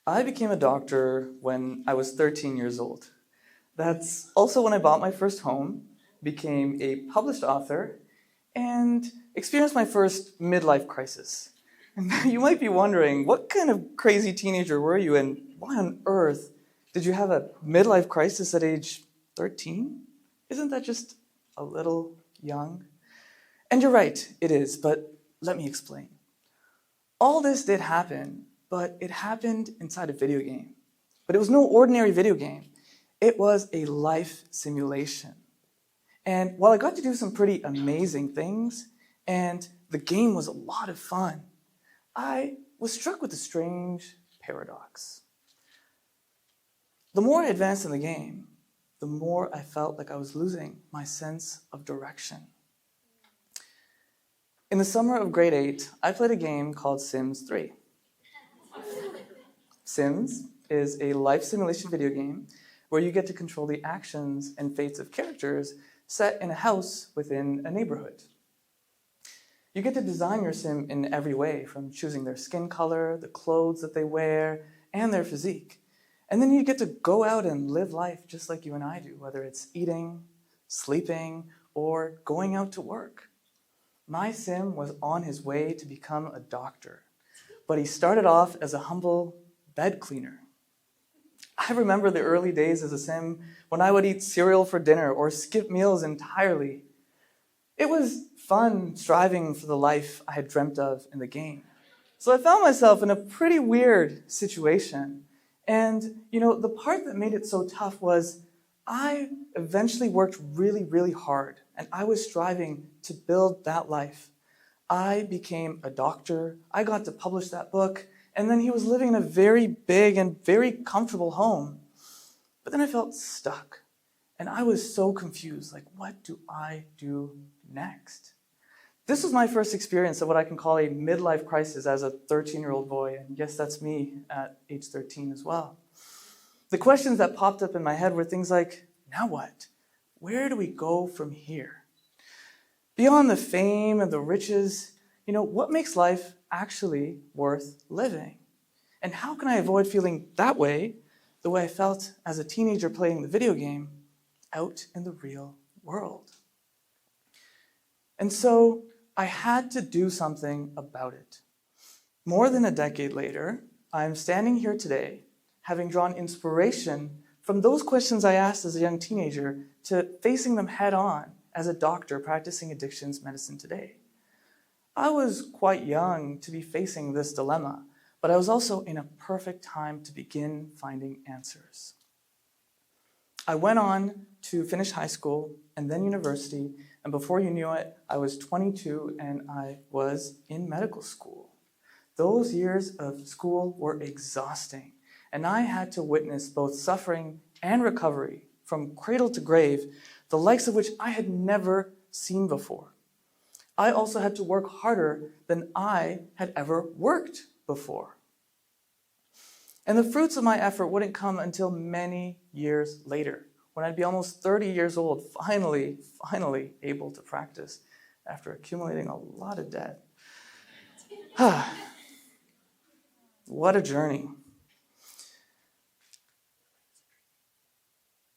I became a doctor when I was 13 years old. That's also when I bought my first home, became a published author, and experienced my first midlife crisis. And you might be wondering, what kind of crazy teenager were you, and why on earth did you have a midlife crisis at age 13? Isn't that just a little young? And you're right, it is, but let me explain. All this did happen, but it happened inside a video game. But it was no ordinary video game. It was a life simulation. And while I got to do some pretty amazing things, and the game was a lot of fun, I was struck with a strange paradox. The more I advanced in the game, the more I felt like I was losing my sense of direction. In the summer of grade 8, I played a game called Sims 3. Sims is a life simulation video game where you get to control the actions and fates of characters set in a house within a neighborhood. You get to design your sim in every way, from choosing their skin color, the clothes that they wear, and their physique. And then you get to go out and live life just like you and I do, whether it's eating, sleeping, or going out to work. My sim was on his way to become a doctor, but he started off as a humble bed cleaner. I remember the early days as a sim when I would eat cereal for dinner or skip meals entirely. It was fun striving for the life I had dreamt of in the game. So I found myself in a pretty weird situation. And, the part that made it so tough was I eventually worked really, really hard, and I was striving to build that life. I became a doctor, I got to publish that book, and then he was living in a very big and very comfortable home. But then I felt stuck, and I was so confused, like, what do I do next? This was my first experience of what I can call a midlife crisis as a 13-year-old boy, and yes, that's me at age 13 as well. The questions that popped up in my head were things like, now what? Where do we go from here? Beyond the fame and the riches, what makes life actually worth living? And how can I avoid feeling that way, the way I felt as a teenager playing the video game, out in the real world? And so I had to do something about it. More than a decade later, I'm standing here today, having drawn inspiration from those questions I asked as a young teenager to facing them head on as a doctor practicing addictions medicine today. I was quite young to be facing this dilemma, but I was also in a perfect time to begin finding answers. I went on to finish high school and then university, and before you knew it, I was 22 and I was in medical school. Those years of school were exhausting, and I had to witness both suffering and recovery from cradle to grave, the likes of which I had never seen before. I also had to work harder than I had ever worked before. And the fruits of my effort wouldn't come until many years later, when I'd be almost 30 years old, finally able to practice after accumulating a lot of debt. What a journey.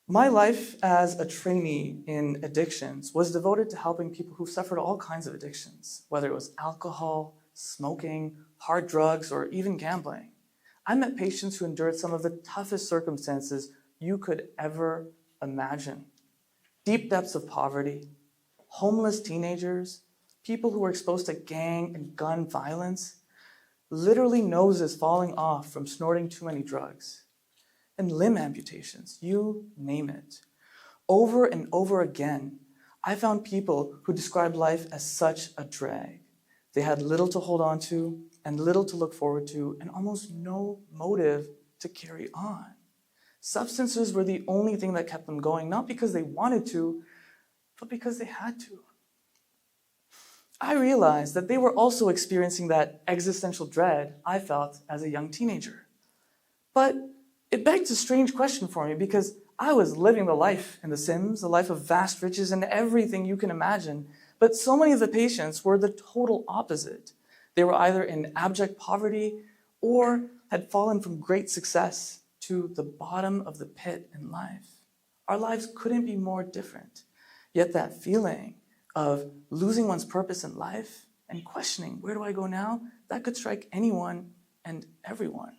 My life as a trainee in addictions was devoted to helping people who suffered all kinds of addictions, whether it was alcohol, smoking, hard drugs, or even gambling. I met patients who endured some of the toughest circumstances you could ever imagine. Deep depths of poverty, homeless teenagers, people who were exposed to gang and gun violence, literally noses falling off from snorting too many drugs, and limb amputations, you name it. Over and over again, I found people who described life as such a drag. They had little to hold on to and little to look forward to and almost no motive to carry on. Substances were the only thing that kept them going, not because they wanted to, but because they had to. I realized that they were also experiencing that existential dread I felt as a young teenager. But it begged a strange question for me because I was living the life in The Sims, the life of vast riches and everything you can imagine. But so many of the patients were the total opposite. They were either in abject poverty or had fallen from great success to the bottom of the pit in life. Our lives couldn't be more different. Yet that feeling of losing one's purpose in life and questioning, where do I go now? That could strike anyone and everyone.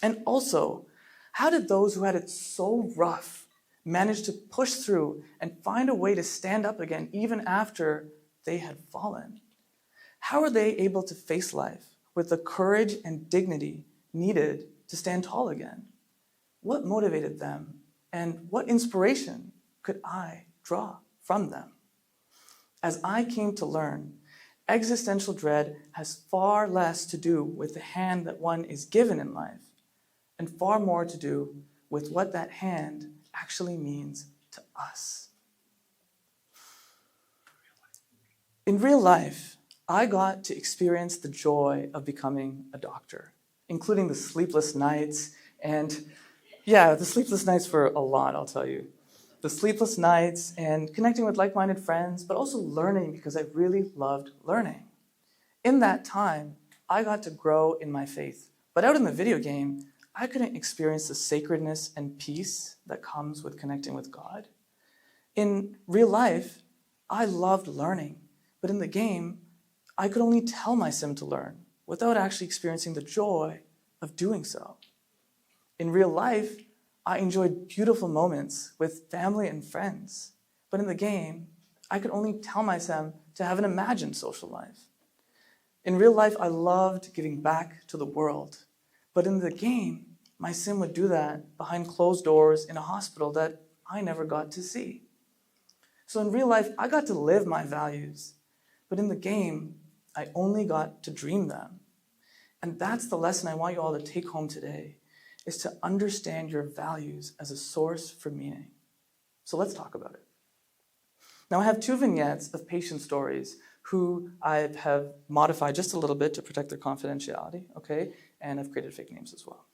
And also, how did those who had it so rough manage to push through and find a way to stand up again even after they had fallen? How are they able to face life with the courage and dignity needed to stand tall again? What motivated them, and what inspiration could I draw from them? As I came to learn, existential dread has far less to do with the hand that one is given in life, and far more to do with what that hand actually means to us. In real life, I got to experience the joy of becoming a doctor, including the sleepless nights, and the sleepless nights for a lot, I'll tell you. The sleepless nights and connecting with like-minded friends, but also learning because I really loved learning. In that time, I got to grow in my faith. But out in the video game, I couldn't experience the sacredness and peace that comes with connecting with God. In real life, I loved learning, but in the game, I could only tell my sim to learn without actually experiencing the joy of doing so. In real life, I enjoyed beautiful moments with family and friends, but in the game, I could only tell my sim to have an imagined social life. In real life, I loved giving back to the world, but in the game, my sim would do that behind closed doors in a hospital that I never got to see. So in real life, I got to live my values, but in the game, I only got to dream them. And that's the lesson I want you all to take home today, is to understand your values as a source for meaning. So let's talk about it. Now I have 2 vignettes of patient stories who I have modified just a little bit to protect their confidentiality, okay? And I've created fake names as well.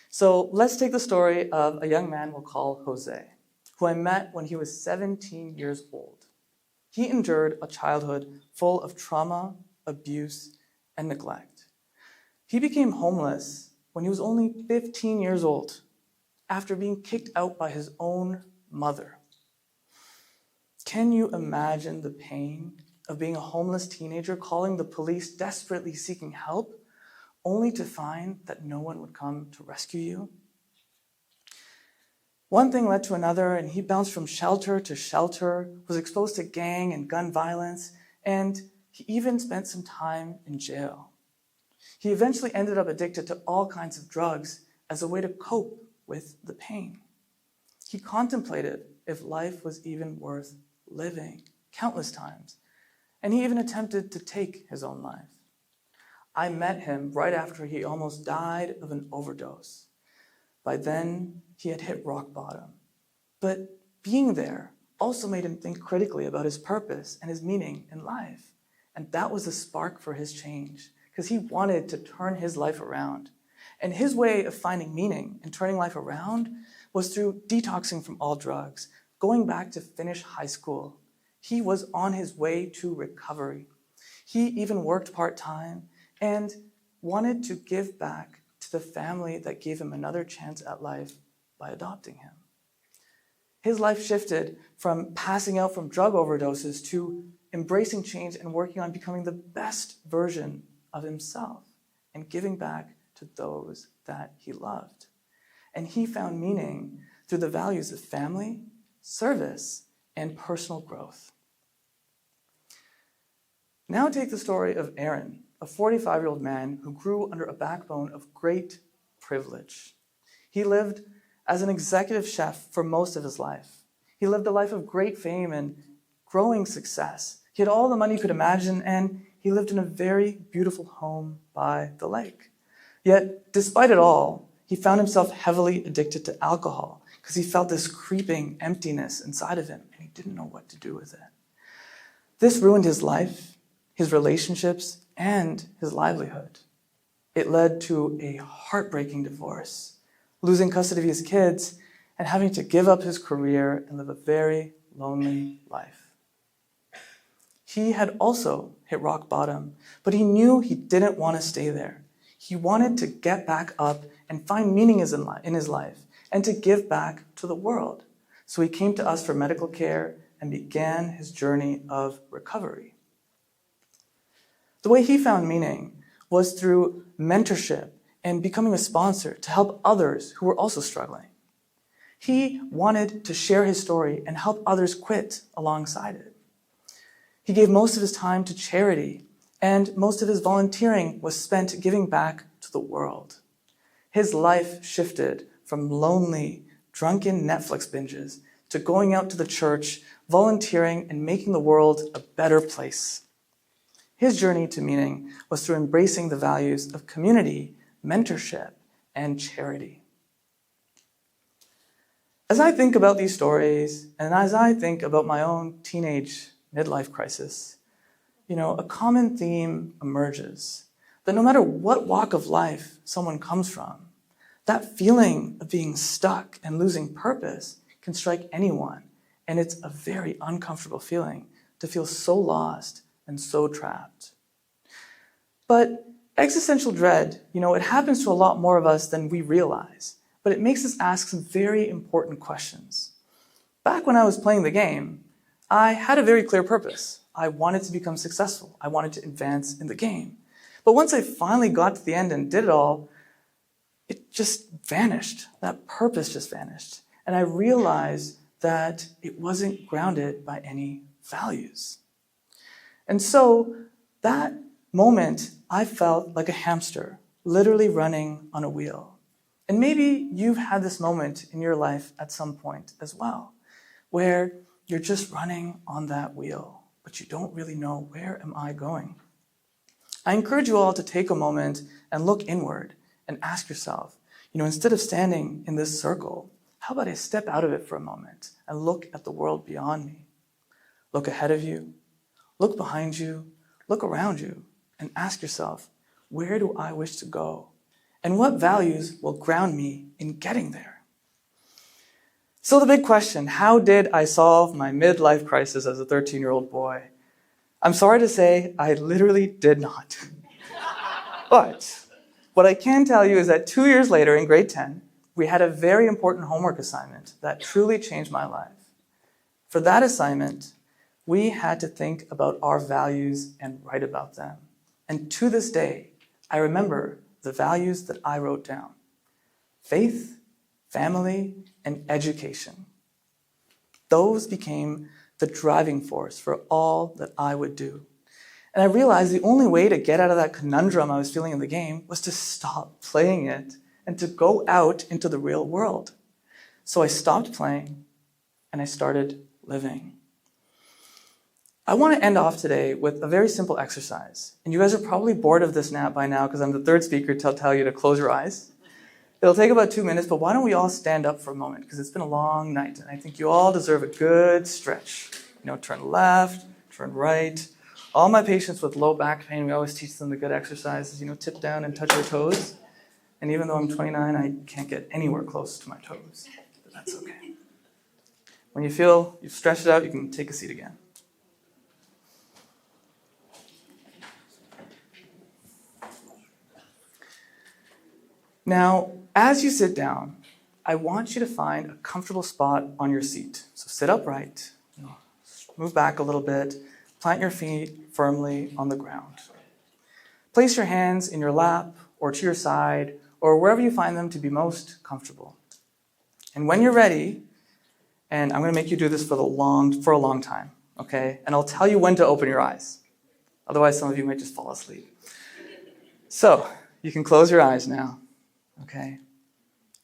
So let's take the story of a young man we'll call Jose, who I met when he was 17 years old. He endured a childhood full of trauma, abuse, and neglect. He became homeless when he was only 15 years old, after being kicked out by his own mother. Can you imagine the pain of being a homeless teenager, calling the police, desperately seeking help, only to find that no one would come to rescue you? One thing led to another, and he bounced from shelter to shelter, was exposed to gang and gun violence, and he even spent some time in jail. He eventually ended up addicted to all kinds of drugs as a way to cope with the pain. He contemplated if life was even worth living countless times, and he even attempted to take his own life. I met him right after he almost died of an overdose. By then, he had hit rock bottom. But being there also made him think critically about his purpose and his meaning in life. And that was a spark for his change, because he wanted to turn his life around. And his way of finding meaning and turning life around was through detoxing from all drugs, going back to finish high school. He was on his way to recovery. He even worked part-time and wanted to give back to the family that gave him another chance at life by adopting him. His life shifted from passing out from drug overdoses to embracing change and working on becoming the best version of himself and giving back to those that he loved. And he found meaning through the values of family, service, and personal growth. Now take the story of Aaron, a 45-year-old man who grew under a backbone of great privilege. He lived as an executive chef for most of his life. He lived a life of great fame and growing success. He had all the money he could imagine, and he lived in a very beautiful home by the lake. Yet, despite it all, he found himself heavily addicted to alcohol because he felt this creeping emptiness inside of him, and he didn't know what to do with it. This ruined his life, his relationships, and his livelihood. It led to a heartbreaking divorce, losing custody of his kids, and having to give up his career and live a very lonely life. He had also hit rock bottom, but he knew he didn't want to stay there. He wanted to get back up and find meaning in his life and to give back to the world. So he came to us for medical care and began his journey of recovery. The way he found meaning was through mentorship and becoming a sponsor to help others who were also struggling. He wanted to share his story and help others quit alongside it. He gave most of his time to charity, and most of his volunteering was spent giving back to the world. His life shifted from lonely, drunken Netflix binges to going out to the church, volunteering, and making the world a better place. His journey to meaning was through embracing the values of community, mentorship, and charity. As I think about these stories, and as I think about my own teenage midlife crisis, a common theme emerges that no matter what walk of life someone comes from, that feeling of being stuck and losing purpose can strike anyone, and it's a very uncomfortable feeling to feel so lost and so trapped. But existential dread, it happens to a lot more of us than we realize, but it makes us ask some very important questions. Back when I was playing the game, I had a very clear purpose. I wanted to become successful. I wanted to advance in the game. But once I finally got to the end and did it all, it just vanished. That purpose just vanished. And I realized that it wasn't grounded by any values. And so that moment, I felt like a hamster, literally running on a wheel. And maybe you've had this moment in your life at some point as well, where you're just running on that wheel, but you don't really know, where am I going? I encourage you all to take a moment and look inward and ask yourself, instead of standing in this circle, how about I step out of it for a moment and look at the world beyond me? Look ahead of you, look behind you, look around you, and ask yourself, where do I wish to go? And what values will ground me in getting there? So the big question, how did I solve my midlife crisis as a 13-year-old boy? I'm sorry to say, I literally did not. But what I can tell you is that 2 years later in grade 10, we had a very important homework assignment that truly changed my life. For that assignment, we had to think about our values and write about them. And to this day, I remember the values that I wrote down: faith, family, and education. Those became the driving force for all that I would do. And I realized the only way to get out of that conundrum I was feeling in the game was to stop playing it and to go out into the real world. So I stopped playing and I started living. I want to end off today with a very simple exercise. And you guys are probably bored of this nap by now because I'm the third speaker to tell you to close your eyes. It'll take about 2 minutes, but why don't we all stand up for a moment, because it's been a long night and I think you all deserve a good stretch. Turn left, turn right. All my patients with low back pain, we always teach them the good exercises, tip down and touch your toes. And even though I'm 29, I can't get anywhere close to my toes, but that's okay. When you feel you've stretched it out, you can take a seat again. Now, as you sit down, I want you to find a comfortable spot on your seat. So sit upright, move back a little bit, plant your feet firmly on the ground. Place your hands in your lap or to your side or wherever you find them to be most comfortable. And when you're ready, and I'm going to make you do this for a long time, okay? And I'll tell you when to open your eyes. Otherwise, some of you might just fall asleep. So, you can close your eyes now. Okay,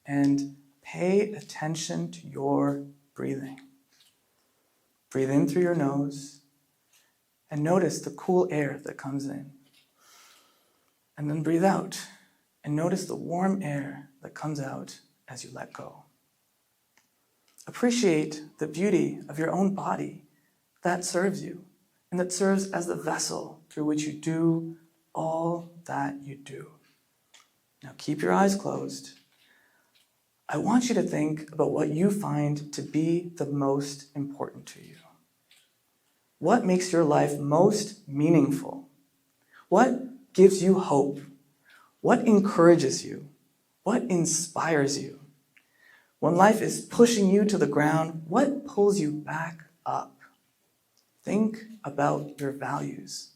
and pay attention to your breathing. Breathe in through your nose and notice the cool air that comes in. And then breathe out and notice the warm air that comes out as you let go. Appreciate the beauty of your own body that serves you and that serves as the vessel through which you do all that you do. Now keep your eyes closed. I want you to think about what you find to be the most important to you. What makes your life most meaningful? What gives you hope? What encourages you? What inspires you? When life is pushing you to the ground, what pulls you back up? Think about your values.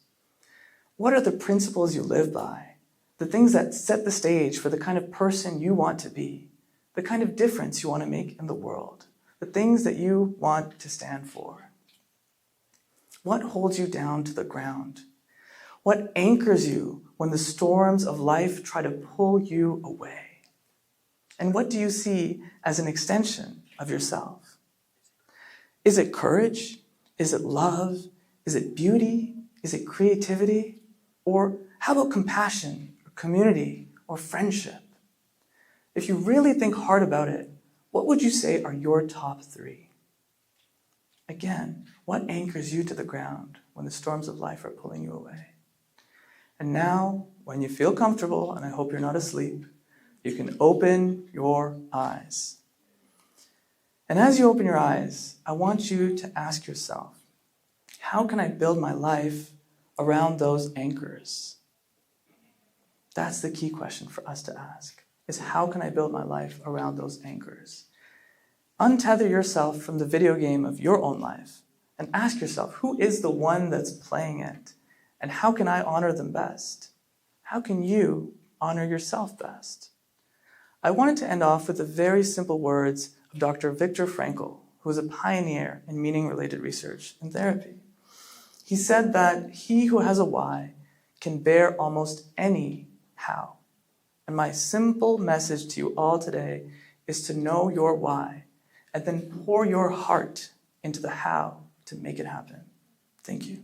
What are the principles you live by? The things that set the stage for the kind of person you want to be, the kind of difference you want to make in the world, the things that you want to stand for. What holds you down to the ground? What anchors you when the storms of life try to pull you away? And what do you see as an extension of yourself? Is it courage? Is it love? Is it beauty? Is it creativity? Or how about compassion, or community, or friendship? If you really think hard about it, what would you say are your top 3? Again, what anchors you to the ground when the storms of life are pulling you away? And now, when you feel comfortable, and I hope you're not asleep, you can open your eyes. And as you open your eyes, I want you to ask yourself, how can I build my life around those anchors? That's the key question for us to ask, is how can I build my life around those anchors? Untether yourself from the video game of your own life and ask yourself, who is the one that's playing it? And how can I honor them best? How can you honor yourself best? I wanted to end off with the very simple words of Dr. Viktor Frankl, who was a pioneer in meaning-related research and therapy. He said that he who has a why can bear almost any how. And my simple message to you all today is to know your why and then pour your heart into the how to make it happen. Thank you.